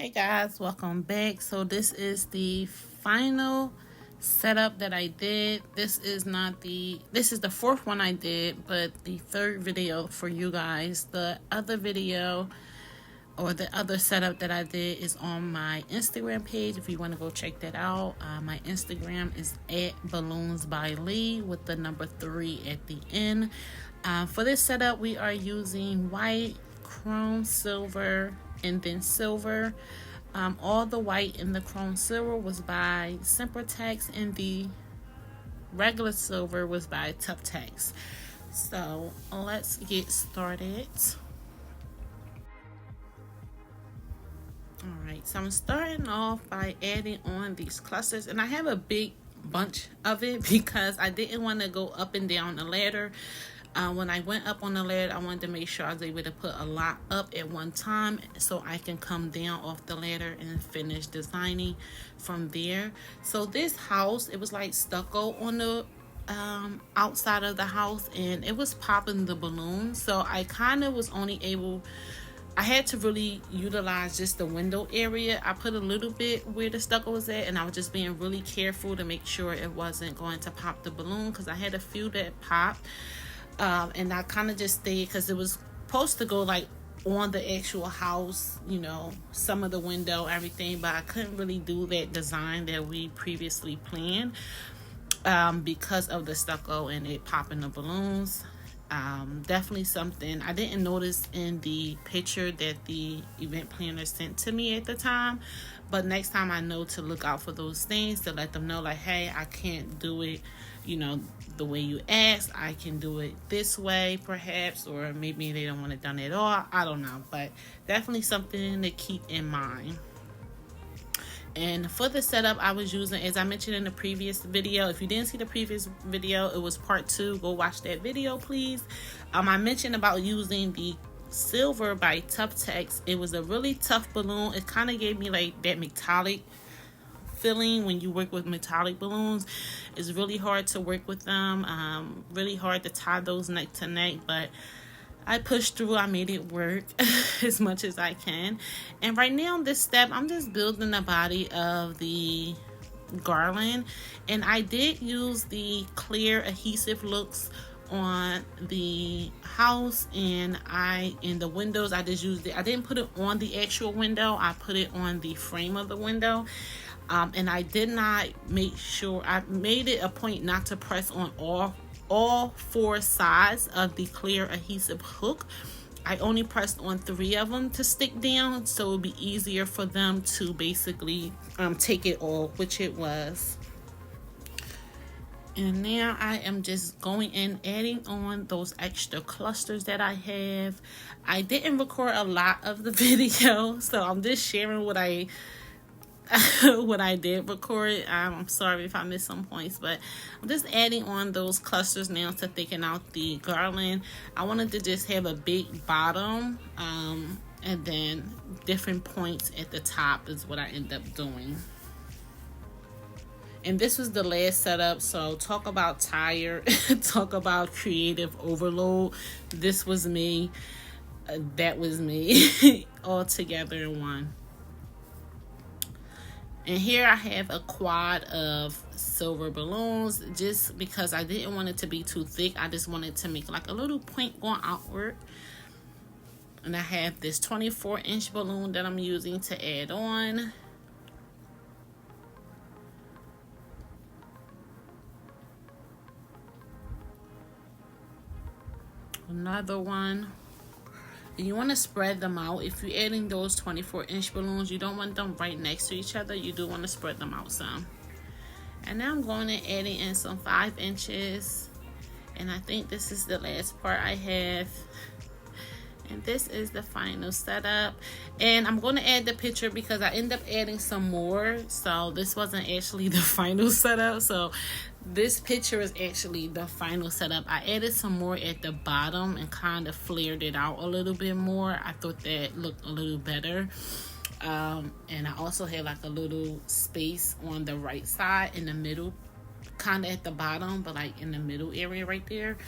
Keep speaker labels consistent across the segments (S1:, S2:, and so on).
S1: Hey guys, welcome back. So this is the final setup that I did. This is the fourth one I did, but the third video for you guys. The other video or the other setup that I did is on my Instagram page if you want to go check that out. My Instagram is @balloonsbylee with the number 3 at the end. For this setup, we are using white, chrome silver, and then silver. All the white and the chrome silver was by Sempertex, and the regular silver was by Tuftex. So let's get started. Alright, so I'm starting off by adding on these clusters, and I have a big bunch of it because I didn't want to go up and down the ladder. When I went up on the ladder, I wanted to make sure I was able to put a lot up at one time so I can come down off the ladder and finish designing from there. So this house, it was like stucco on the outside of the house, and it was popping the balloons. So I kind of was only able, I had to really utilize just the window area. I put a little bit where the stucco was at, and I was just being really careful to make sure it wasn't going to pop the balloon because I had a few that popped. And I kind of just stayed because it was supposed to go like on the actual house, you know, some of the window, everything, but I couldn't really do that design that we previously planned because of the stucco and it popping the balloons. Definitely something I didn't notice in the picture that the event planner sent to me at the time, but next time I know to look out for those things, to let them know like, hey, I can't do it, you know, the way you asked. I can do it this way perhaps, or maybe they don't want it done at all. I don't know, but definitely something to keep in mind. And for the setup I was using, as I mentioned in the previous video, if you didn't see the previous video, it was part 2. Go watch that video, please. I mentioned about using the silver by Tuftex. It was a really tough balloon. It kind of gave me like that metallic feeling when you work with metallic balloons. It's really hard to work with them, really hard to tie those neck to neck, but I pushed through. I made it work as much as I can. And right now on this step, I'm just building the body of the garland, and I did use the clear adhesive looks on the house, and in the windows I just used it. I didn't put it on the actual window, I put it on the frame of the window. And I did not make sure, I made it a point not to press on all 4 sides of the clear adhesive hook. I only pressed on 3 of them to stick down, so it would be easier for them to basically take it off, which it was. And now I am just going in, adding on those extra clusters that I have. I didn't record a lot of the video, so I'm just sharing what I did record. I'm sorry if I missed some points, but I'm just adding on those clusters now to thicken out the garland. I wanted to just have a big bottom, and then different points at the top is what I end up doing. And this was the last setup, so talk about tired, talk about creative overload. This was me, that was me, all together in one. And here I have a quad of silver balloons, just because I didn't want it to be too thick. I just wanted to make like a little point going outward. And I have this 24-inch balloon that I'm using to add on. Another one. And you want to spread them out. If you're adding those 24-inch balloons, you don't want them right next to each other. You do want to spread them out some. And now I'm going and adding in some 5 inches. And I think this is the last part I have. And this is the final setup. And I'm going to add the picture because I end up adding some more. So this wasn't actually the final setup. So this picture is actually the final setup. I added some more at the bottom and kind of flared it out a little bit more. I thought that looked a little better. And I also had like a little space on the right side in the middle, kind of at the bottom, but like in the middle area right there.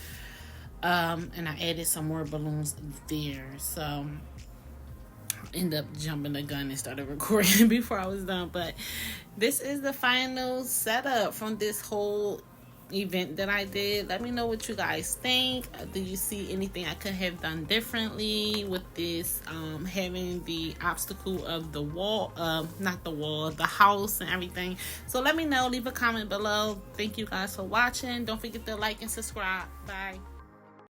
S1: And I added some more balloons there. So end up jumping the gun and started recording before I was done. But this is the final setup from this whole event that I did. Let me know what you guys think. Did you see anything I could have done differently with this, having the obstacle of the wall, not the wall, the house and everything? So let me know. Leave a comment below. Thank you guys for watching. Don't forget to like and subscribe. Bye.